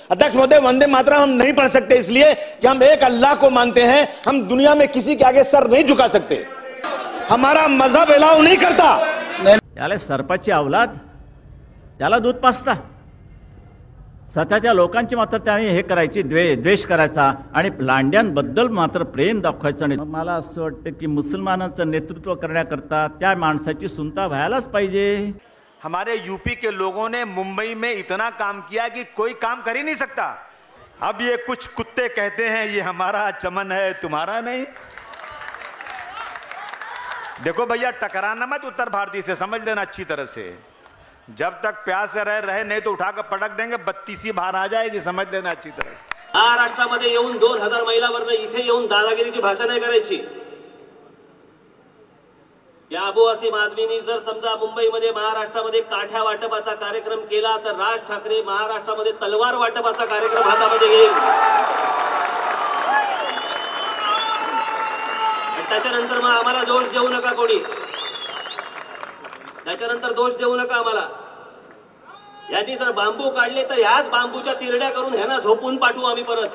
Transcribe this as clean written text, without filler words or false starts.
अध्यक्ष महोदय, वंदे मातरम हम नहीं पढ़ सकते इसलिए कि हम एक अल्लाह को मानते हैं। हम दुनिया में किसी के आगे सर नहीं झुका सकते। हमारा मजहब अलाउ नहीं करता। याला सरपाची अवलाद, त्याला दूध पाजता, स्वतःच्या लोकांची मात्र त्याने हे करायची, द्वेष करायचा आणि लांड्यांबद्दल मात्र प्रेम दाखवायचं नाही। मला असं वाटतं की मुसलमानांचं नेतृत्व करण्याकरता त्या माणसाची सुनता व्हायलाच पाहिजे। हमारे यूपी के लोगों ने मुंबई में इतना काम किया कि कोई काम कर ही नहीं सकता। अब ये कुछ कुत्ते कहते हैं ये हमारा चमन है तुम्हारा नहीं। देखो भैया, टकराना मत उत्तर भारतीय से, समझ लेना अच्छी तरह से। जब तक प्यास से रहे नहीं तो उठाकर पटक देंगे, 32 बाहर आ जाएगी, समझ लेना अच्छी तरह से। महाराष्ट्रामध्ये येऊन 2000 महिलांवर इथे येऊन दादागिरीची भाषा नाही करायची। या अबू असीम आझमींनी जर समजा मुंबईमध्ये महाराष्ट्रामध्ये काठ्या वाटपाचा कार्यक्रम केला तर राज ठाकरे महाराष्ट्रामध्ये तलवार वाटपाचा कार्यक्रम हातामध्ये घेईल। त्याच्यानंतर मग आम्हाला दोष देऊ नका कोणी, त्याच्यानंतर दोष देऊ नका आम्हाला। यांनी जर बांबू काढले तर ह्याच बांबूच्या तिरड्या करून ह्यांना झोपून पाठवू आम्ही परत।